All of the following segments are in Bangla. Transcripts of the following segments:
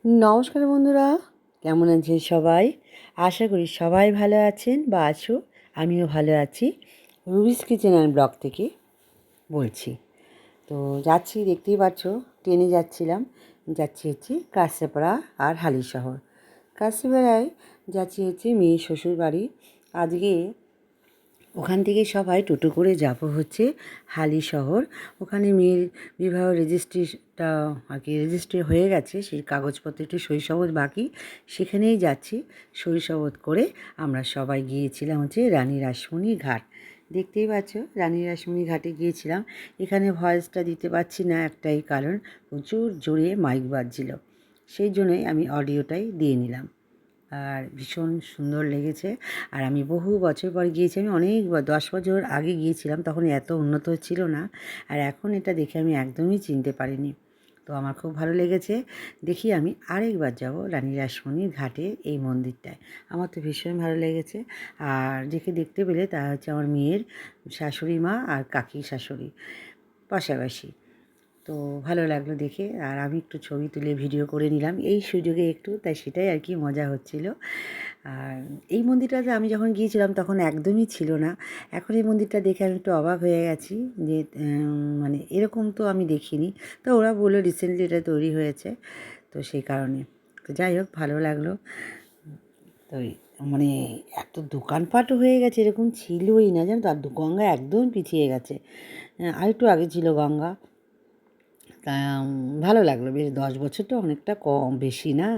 নমস্কার বন্ধুরা, কেমন আছেন সবাই? আশা করি সবাই ভালো আছেন বা আছো। আমিও ভালো আছি। রুবিস কিচেন অ্যান্ড ব্লগ থেকে বলছি। তো যাচ্ছি, দেখতেই পাচ্ছ, ট্রেনে যাচ্ছিলাম। যাচ্ছি হচ্ছে কাছড়াপাড়া আর হালিশহর। কাছড়াপাড়ায় যাচ্ছি হচ্ছে মেয়ের শ্বশুর বাড়ি। আজকে ওখান থেকে সবাই টোটো করে যাব হচ্ছে হালিশহর। ওখানে মেয়ের বিবাহ রেজিস্ট্রিটা আর কি রেজিস্ট্রি হয়ে গেছে, সেই কাগজপত্র একটু সই সাবুত বাকি, সেখানেই যাচ্ছি। সই সাবুত করে আমরা সবাই গিয়েছিলাম হচ্ছে রানী রাসমণি ঘাট। দেখতেই পাচ্ছ, রানী রাসমণি ঘাটে গিয়েছিলাম। এখানে ভয়েসটা দিতে পারছি না, একটাই কারণ, প্রচুর জোরে মাইক বাজছিল, সেই জন্যই আমি অডিওটাই দিয়ে নিলাম। আর ভীষণ সুন্দর লেগেছে। আর আমি বহু বছর পর গিয়েছি, আমি অনেক 10 বছর আগে গিয়েছিলাম, তখন এত উন্নত ছিল না। আর এখন এটা দেখে আমি একদমই চিনতে পারিনি। তো আমার খুব ভালো লেগেছে। দেখি আমি আরেকবার যাব রানী রাসমণির ঘাটের এই মন্দিরটায়। আমার তো ভীষণ ভালো লেগেছে। আর যেকে দেখতে পেলে তা হচ্ছে আমার মেয়ের শাশুড়ি মা আর কাকি শাশুড়ি পাশাপাশি। তো ভালো লাগলো দেখে। আর আমি একটু ছবি তুলে ভিডিও করে নিলাম এই সুযোগে একটু, তাই সেটাই আর কি মজা হচ্ছিল। আর এই মন্দিরটাতে আমি যখন গিয়েছিলাম তখন একদমই ছিল না। এখন এই মন্দিরটা দেখে আমি একটু অবাক হয়ে গেছি যে মানে এরকম তো আমি দেখিনি। তো ওরা বললো রিসেন্টলি এটা তৈরি হয়েছে, তো সেই কারণে। তো যাই হোক, ভালো লাগলো। তো মানে এত দোকানপাটও হয়ে গেছে, এরকম ছিলই না, জানো তো। আর গঙ্গা একদম পিছিয়ে গেছে, আরেকটু আগে ছিল গঙ্গা। তা ভালো লাগলো বেশ। 10 বছর তো অনেকটা কম, বেশি না?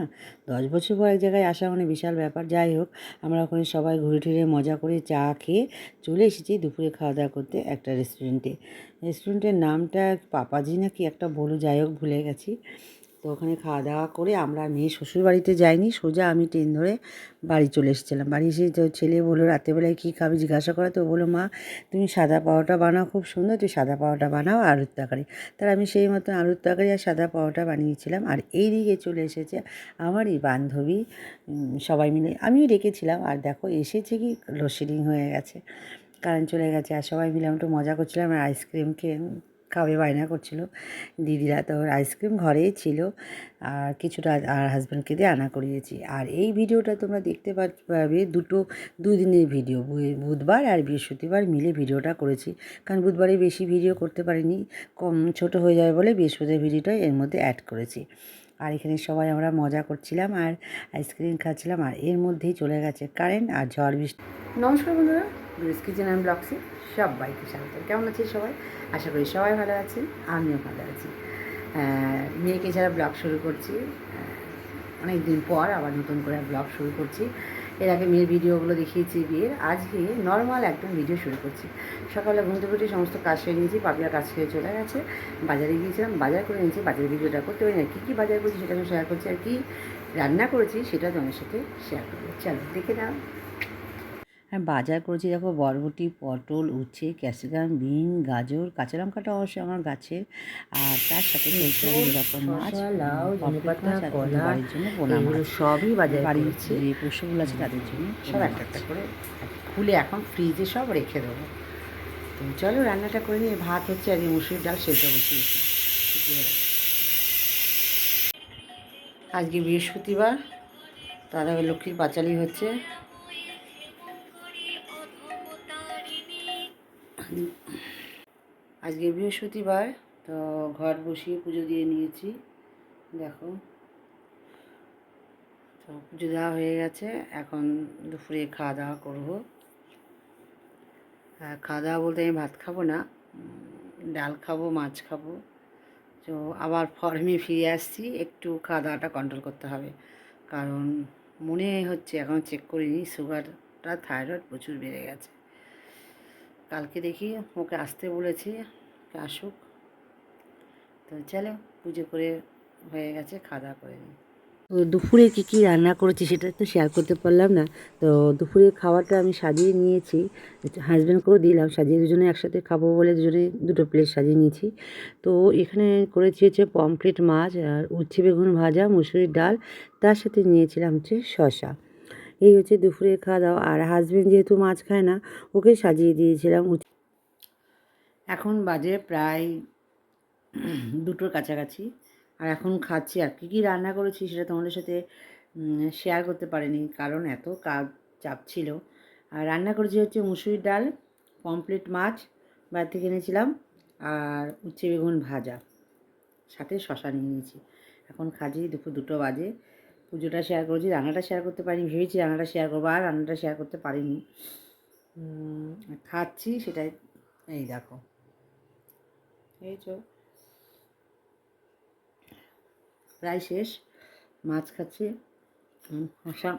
10 বছর পর এক জায়গায় আসা মানে বিশাল ব্যাপার। যাই হোক, আমরা ওখানে সবাই ঘুরে টুরে মজা করে চা খেয়ে চলে এসেছি দুপুরে খাওয়া দাওয়া করতে একটা রেস্টুরেন্টে। রেস্টুরেন্টের নামটা পাপাজি না কি একটা বলো, যাই হোক ভুলে গেছি। তো ওখানে খাওয়া দাওয়া করে আমরা মেয়ে শ্বশুর বাড়িতে যাইনি, সোজা আমি ট্রেন ধরে বাড়ি চলে এসেছিলাম। বাড়ি এসে তো ছেলে বললো রাত্রেবেলায় কী খাবি জিজ্ঞাসা করে, তো বললো মা তুমি সাদা পাওয়াটা বানাও, খুব সুন্দর, তুই সাদা পাওয়াটা বানাও, আলুর তরকারি। তার আমি সেই মতন আলুর তরকারি আর সাদা পাওয়াটা বানিয়েছিলাম। আর এই দিকে চলে এসেছে আমারই বান্ধবী, সবাই মিলে, আমিও ডেকেছিলাম। আর দেখো এসেছে কি, লোডশেডিং হয়ে গেছে, কারেন্ট চলে গেছে। আর সবাই মিলে আমি একটু মজা করছিলাম, আর আইসক্রিম খেয়ে খাবে বায়না করছিল দিদিরা। তো আইসক্রিম ঘরেই ছিল, আর কিছুটা আর হাজব্যান্ডকে দিয়ে আনা করিয়েছি। আর এই ভিডিওটা তোমরা দেখতে পারবে, দুই দিনের ভিডিও, বুধবার আর বৃহস্পতিবার মিলে ভিডিওটা করেছি। কারণ বুধবারে বেশি ভিডিও করতে পারিনি, কম ছোটো হয়ে যাবে বলে বৃহস্পতিবার ভিডিওটা এর মধ্যে অ্যাড করেছি। আর এখানে সবাই আমরা মজা করছিলাম আর আইসক্রিম খাচ্ছিলাম, আর এর মধ্যেই চলে গেছে কারেন্ট আর ঝড় বৃষ্টি। নমস্কার বন্ধুরা, রুবিস কিচেন অ্যান্ড ব্লগসে সবাইকে স্বাগত। কেমন আছে সবাই? আশা করি সবাই ভালো আছেন, আমিও ভালো আছি। মেয়েকে ছাড়া ব্লগ শুরু করছি, অনেক দিন পর আবার নতুন করে ব্লগ শুরু করছি। এর আগে মেয়ের ভিডিওগুলো দেখিয়েছি বিয়ের, আজকে নর্মাল একদম ভিডিও শুরু করছি। সকালে ঘুম থেকে উঠে সমস্ত কাজ সেরে নিয়েছি, পাপিয়া কাজ খেয়ে চলে গেছে। বাজারে গিয়েছিলাম, বাজার করে নিয়েছি। বাজারের ভিডিওটা করতে পারি না, কী কী বাজার করেছি সেটা আমি শেয়ার করছি, আর কী রান্না করেছি সেটা তোমার সাথে শেয়ার করবো। চলো দেখে নাও। হ্যাঁ, বাজার করেছি দেখো, বরবটি, পটল, উচ্ছে, ক্যাপসিকাম, বিন, গাজর, কাঁচা লঙ্কাটা অবশ্যই আমার গাছের। আর তার সাথে চলছে অনেক রকম মাছ, পমফ্রেট মাছ, আর কিছু বাড়ির জন্য পোনা মাছ। সবই বাজার বাড়ির করেছি। যে পশুগুলো আছে তাদের জন্য সব একটা একটা করে খুলে এখন ফ্রিজে সব রেখে দেবো। তো চলো রান্নাটা করে নিয়ে, ভাত হচ্ছে আর মুসুরির ডাল সেদ্ধ বসিয়েছি। আজকে বৃহস্পতিবার, তারা লক্ষ্মীর পাঁচালি হচ্ছে। আজকে বৃহস্পতিবার, তো ঘর বসিয়ে পুজো দিয়ে নিয়েছি। দেখো, তো পুজো দেওয়া হয়ে গেছে, এখন দুপুরে খাওয়া দাওয়া করবো। খাওয়া দাওয়া বলতে আমি ভাত খাবো না, ডাল খাবো, মাছ খাবো। তো আবার ফর্মে ফিরে আসছি, একটু খাওয়া দাওয়াটা কন্ট্রোল করতে হবে। কারণ মনে হচ্ছে, এখন চেক করিনি, সুগারটা থাইরয়েড প্রচুর বেড়ে গেছে। কালকে দেখি, ওকে আসতে বলেছি, আসুক। তো চলো, পুজো করে হয়ে গেছে, খাওয়া দাওয়া করে নিই। তো দুপুরে কী কী রান্না করেছি সেটা তো শেয়ার করতে পারলাম না। তো দুপুরের খাবারটা আমি সাজিয়ে নিয়েছি, হাজব্যান্ডকেও দিলাম সাজিয়ে, দুজনে একসাথে খাবো বলে দুজনে দুটো প্লেট সাজিয়ে নিয়েছি। তো এখানে করেছি হচ্ছে পমফ্রেট মাছ আর উচ্ছে বেগুন ভাজা, মুসুরির ডাল, তার সাথে নিয়েছিলাম হচ্ছে শসা। এই হচ্ছে দুপুরের খাওয়া দাওয়া। আর হাজব্যান্ড যেহেতু মাছ খায় না, ওকে সাজিয়ে দিয়েছিলাম। এখন বাজে প্রায় 2টোর কাছাকাছি। আর এখন খাচ্ছি। আর কী কী রান্না করেছি সেটা তোমাদের সাথে শেয়ার করতে পারিনি, কারণ এত কাজ চাপ ছিল। আর রান্না করেছি হচ্ছে মুসুরির ডাল, পমফ্রেট মাছ বাইরে থেকে এনেছিলাম, আর উচ্ছে বেগুন ভাজা, সাথে শশা নিয়ে নিয়েছি। এখন খাচ্ছি, দুপুর 2টো বাজে। পুজোটা শেয়ার করেছি, রান্নাটা শেয়ার করতে পারিনি, ভেবেছি রান্নাটা শেয়ার করবো, আর রান্নাটা শেয়ার করতে পারিনি। খাচ্ছি সেটাই, এই দেখো, এই তো প্রায় শেষ। মাছ খাচ্ছি, শশা।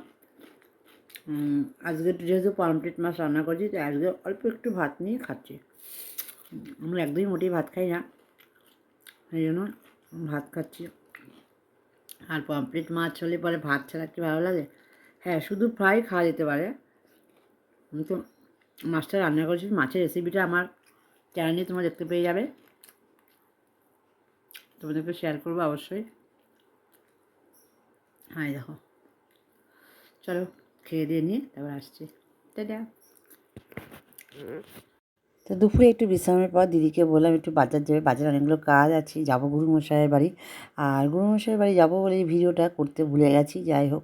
আজকে যেহেতু পমফ্রেট মাছ রান্না করছি, তাই আজকে অল্প একটু ভাত নিয়ে খাচ্ছি। আমরা একদমই মোটেই ভাত খাই না, এই জন্য ভাত খাচ্ছি। আর পমফ্রেট মাছ হলে পরে ভাত ছাড়া কি ভালো লাগে? হ্যাঁ, শুধু ফ্রাই খাওয়া যেতে পারে। কিন্তু মাছটা রান্না করেছি, মাছের রেসিপিটা আমার চ্যানেলে তোমরা দেখতে পেয়ে যাবে, তোমাদেরকে শেয়ার করবো অবশ্যই। হ্যাঁ দেখো, চলো খেয়ে দিয়ে নিয়ে তারপর আসছি। টাটা। তো দুপুরে একটু বিশ্রামের পর দিদিকে বললাম একটু বাজার যাবে, বাজারে অনেকগুলো কাজ আছে, যাবো গুরুমশাইয়ের বাড়ি। আর গুরুমশাইয়ের বাড়ি যাবো বলে এই ভিডিওটা করতে ভুলে গেছি। যাই হোক,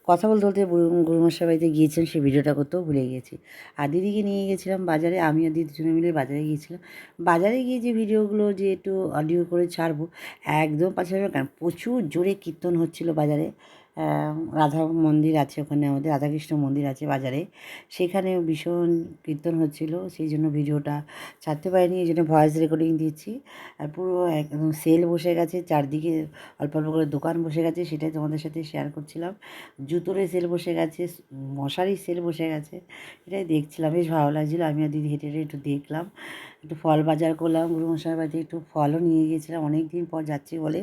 কথা বলতে বলতে গুরুমশাইয়ের বাড়িতে গিয়েছিলাম, সেই ভিডিওটা করতেও ভুলে গেছি। আর দিদিকে নিয়ে গেছিলাম বাজারে, আমি আর দিদি দুজনে মিলে বাজারে গিয়েছিলাম। বাজারে গিয়ে যে ভিডিওগুলো যে একটু অডিও করে ছাড়বো, একদম পাশে কেন, প্রচুর জোরে কীর্তন হচ্ছিলো বাজারে। রাধা মন্দির আছে ওখানে, আমাদের রাধাকৃষ্ণ মন্দির আছে বাজারে, সেখানে ভীষণ কীর্তন হচ্ছিলো, সেই জন্য ভিডিওটা ছাড়তে পারিনি, এই জন্য ভয়েস রেকর্ডিং দিচ্ছি। আর পুরো একদম সেল বসে গেছে চারদিকে, অল্প অল্প করে দোকান বসে গেছে, সেটাই তোমাদের সাথে শেয়ার করছিলাম। জুতোরে সেল বসে গেছে, মশারির সেল বসে গেছে, এটাই দেখছিলাম, বেশ ভালো লাগছিলো। আমি আর দিদি হেঁটে হেঁটে একটু দেখলাম, একটু ফল বাজার করলাম, গুরুমশাইয়ের বাড়িতে একটু ফলও নিয়ে গিয়েছিলাম, অনেক দিন পর যাচ্ছি বলে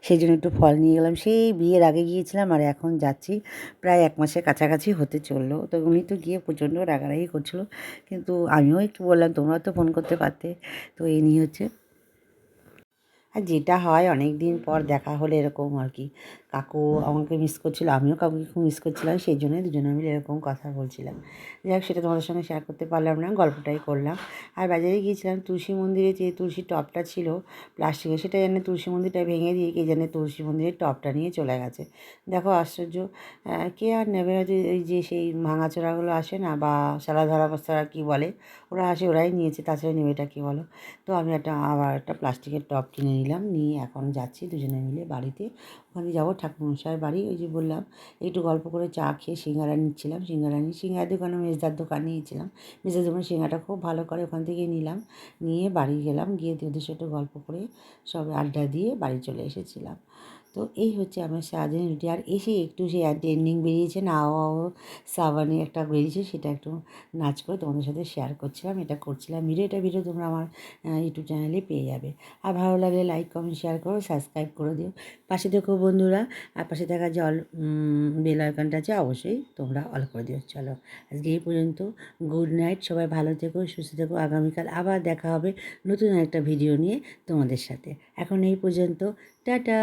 সেই জন্য একটু ফল নিয়ে গেলাম। সেই বিয়ের আগে গিয়েছিলাম আর এখন যাচ্ছি, প্রায় 1 মাসের কাছাকাছি হতে চললো। তো উনি তো গিয়ে প্রচণ্ড রাগারাগি করছিলো, কিন্তু আমিও একটু বললাম তোমরাও তো ফোন করতে পারতে। তো এই নিয়ে হচ্ছে, আর যেটা হয় অনেক দিন পর দেখা হলে এরকম আর কি, কাকু আমাকে মিস করছিলো, আমিও কাকুকে খুব মিস করছিলাম, সেই জন্যই দুজনে মিলে এরকম কথা বলছিলাম। যাই হোক, সেটা তোমাদের সঙ্গে শেয়ার করতে পারলাম না, গল্পটাই করলাম। আর বাজারে গিয়েছিলাম, তুলসী মন্দিরে যে তুলসী টবটা ছিল প্লাস্টিকের, সেটা জানে তুলসী মন্দিরটা ভেঙে দিয়ে কে জানে তুলসী মন্দিরের টবটা নিয়ে চলে গেছে। দেখো আশ্চর্য, কে আর নেবে? হয়তো এই যে সেই ভাঙাচোরাগুলো আসে না, বা সারাধরা বস্তারা কী বলে, ওরা আসে, ওরাই নিয়েছে, তাছাড়া নেবেটা কী বলো? তো আমি আবার একটা প্লাস্টিকের টব কিনে নিলাম, নিয়ে এখন যাচ্ছি দুজনে মিলে বাড়িতে। ওখানে যাবো ঠাকুরমশাইয়ের বাড়ি, ওই যে বললাম একটু গল্প করে চা খেয়ে সিঙ্গারা নিচ্ছিলাম, সিঙ্গারা দোকানে মেজদার দোকান নিয়েছিলাম, মেজদার দোকানে সিঙ্গারাটা খুব ভালো করে, ওখান থেকে নিলাম, নিয়ে বাড়ি গেলাম, গিয়ে ওদের সাথে গল্প করে সব আড্ডা দিয়ে বাড়ি চলে এসেছিলাম। তো এই হচ্ছে আমার সারাদিনের রুটি। আর এসে একটু সেই ট্রেন্ডিং বেরিয়েছে না, সাবানে একটা বেরিয়েছে, সেটা একটু নাচ করে তোমাদের সাথে শেয়ার করছিলাম, এটা করছিলাম। ভিডিও তোমরা আমার ইউটিউব চ্যানেলে পেয়ে যাবে। আর ভালো লাগলে লাইক কমেন্ট শেয়ার করো, সাবস্ক্রাইব করে দিও, পাশে দেখো বন্ধুরা। আর পাশে থাকা যে বেল আইকনটা আছে অবশ্যই তোমরা অল করে দিও। চলো আজকে এই পর্যন্ত, গুড নাইট, সবাই ভালো থেকো, সুস্থ থেকো। আগামীকাল আবার দেখা হবে নতুন একটা ভিডিও নিয়ে তোমাদের সাথে। এখন এই পর্যন্ত, টাটা।